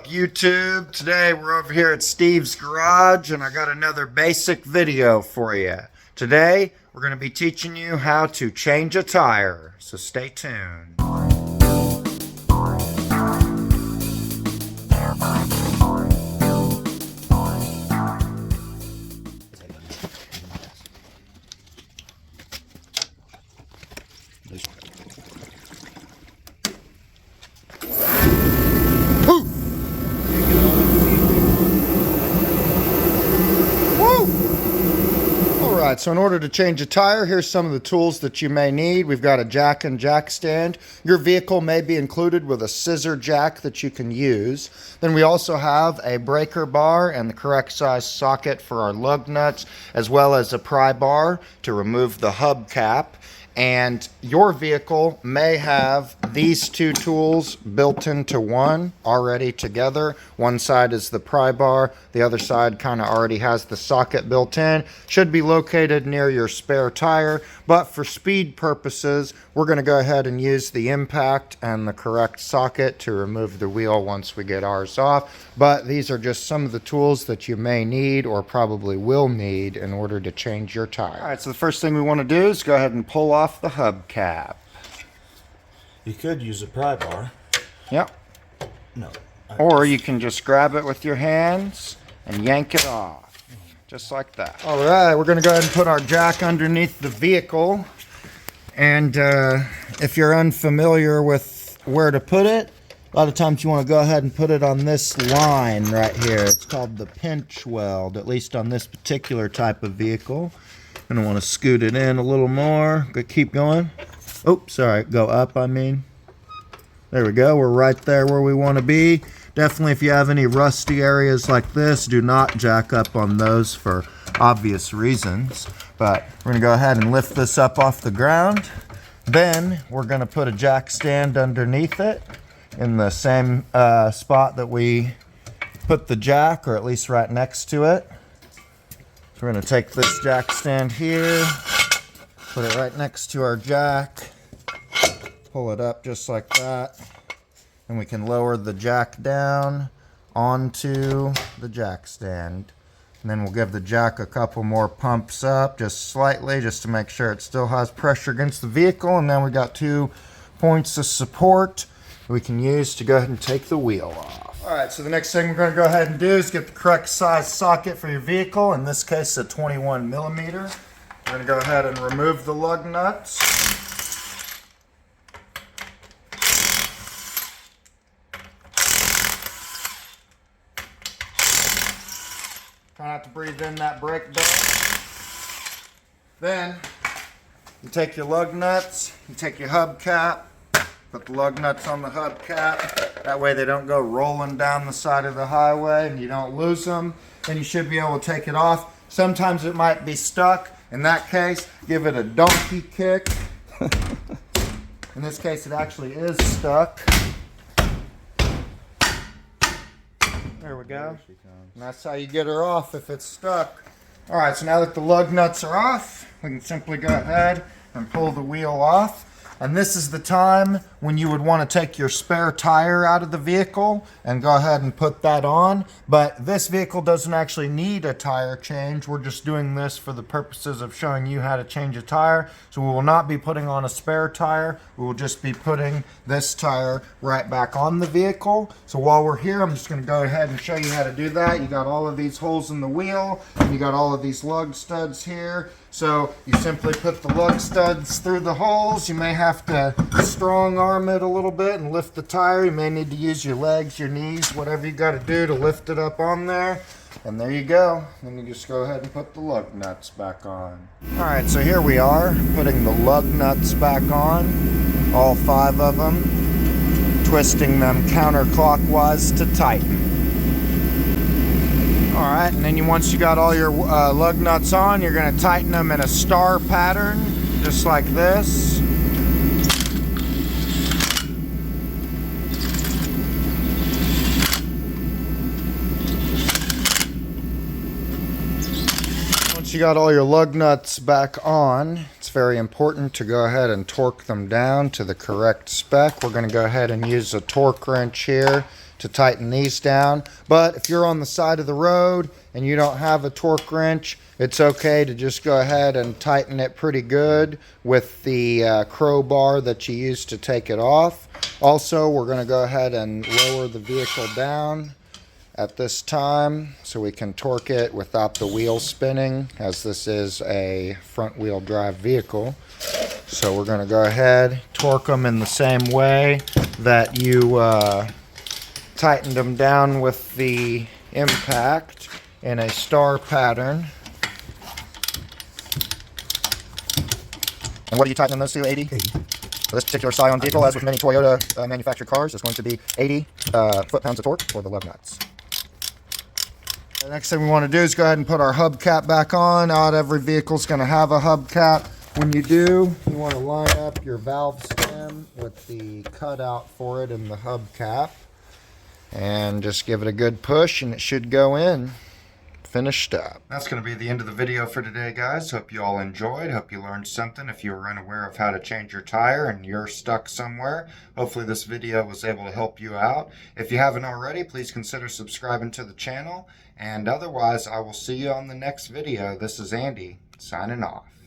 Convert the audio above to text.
up, YouTube? Today we're over here at Steve's garage and I got another basic video for you. Today we're going to be teaching you how to change a tire, so stay tuned. Alright, so in order to change a tire, here's some of the tools that you may need. We've got a jack and jack stand. Your vehicle may be included with a scissor jack that you can use. Then we also have a breaker bar and the correct size socket for our lug nuts, as well as a pry bar to remove the hubcap. And your vehicle may have these two tools built into one already together. One side is the pry bar, the other side kind of already has the socket built in. Should be located near your spare tire, but for speed purposes, we're going to go ahead and use the impact and the correct socket to remove the wheel once we get ours off. But these are just some of the tools that you may need or probably will need in order to change your tire. All right, so the first thing we want to do is go ahead and pull off the hubcap. You could use a pry bar. Yep. No. Or you can just grab it with your hands and yank it off. Just like that. All right, we're going to go ahead and put our jack underneath the vehicle. And if you're unfamiliar with where to put it, a lot of times you want to go ahead and put it on this line right here. It's called the pinch weld, at least on this particular type of vehicle. I'm going to want to scoot it in a little more. Keep going. Oh, sorry. Go up, I mean. There we go. We're right there where we want to be. Definitely, if you have any rusty areas like this, do not jack up on those for obvious reasons. But we're going to go ahead and lift this up off the ground. Then we're going to put a jack stand underneath it in the same spot that we put the jack, or at least right next to it. So we're going to take this jack stand here, put it right next to our jack, pull it up just like that, and we can lower the jack down onto the jack stand. And then we'll give the jack a couple more pumps up, just slightly, just to make sure it still has pressure against the vehicle. And then we got 2 points of support we can use to go ahead and take the wheel off. All right, so the next thing we're going to go ahead and do is get the correct size socket for your vehicle. In this case, a 21 millimeter. We're going to go ahead and remove the lug nuts. Try not to breathe in that brake belt. Then you take your lug nuts, you take your hubcap, put the lug nuts on the hubcap. That way they don't go rolling down the side of the highway and you don't lose them. Then you should be able to take it off. Sometimes it might be stuck. In that case, give it a donkey kick. In this case, it actually is stuck. There we go. And that's how you get her off if it's stuck. All right, so now that the lug nuts are off, we can simply go ahead and pull the wheel off. And this is the time when you would want to take your spare tire out of the vehicle and go ahead and put that on. But this vehicle doesn't actually need a tire change. We're just doing this for the purposes of showing you how to change a tire. So we will not be putting on a spare tire. We will just be putting this tire right back on the vehicle. So while we're here, I'm just going to go ahead and show you how to do that. You got all of these holes in the wheel, and you got all of these lug studs here. So you simply put the lug studs through the holes. You may have to strong arm it a little bit and lift the tire. You may need to use your legs, your knees, whatever you got to do to lift it up on there. And there you go. Then you just go ahead and put the lug nuts back on. All right, so here we are putting the lug nuts back on, all 5 of them, twisting them counterclockwise to tighten. All right, and then once you got all your lug nuts on, you're going to tighten them in a star pattern, just like this. Once you got all your lug nuts back on, it's very important to go ahead and torque them down to the correct spec. We're going to go ahead and use a torque wrench here to tighten these down. But if you're on the side of the road and you don't have a torque wrench, it's okay to just go ahead and tighten it pretty good with the crowbar that you used to take it off. Also, we're going to go ahead and lower the vehicle down at this time so we can torque it without the wheels spinning, as this is a front wheel drive vehicle. So we're going to go ahead, torque them in the same way that you tightened them down with the impact in a star pattern. And what are you tightening those to, 80? 80. For this particular Scion vehicle, as with many Toyota manufactured cars, there's going to be 80 foot-pounds of torque for the lug nuts. The next thing we want to do is go ahead and put our hubcap back on. Not every vehicle is going to have a hubcap. When you do, you want to line up your valve stem with the cutout for it in the hubcap. And just give it a good push and it should go in. Finished up. That's going to be the end of the video for today, guys. Hope you all enjoyed. Hope you learned something. If you were unaware of how to change your tire and you're stuck somewhere, hopefully this video was able to help you out. If you haven't already, please consider subscribing to the channel. And otherwise, I will see you on the next video. This is Andy, signing off.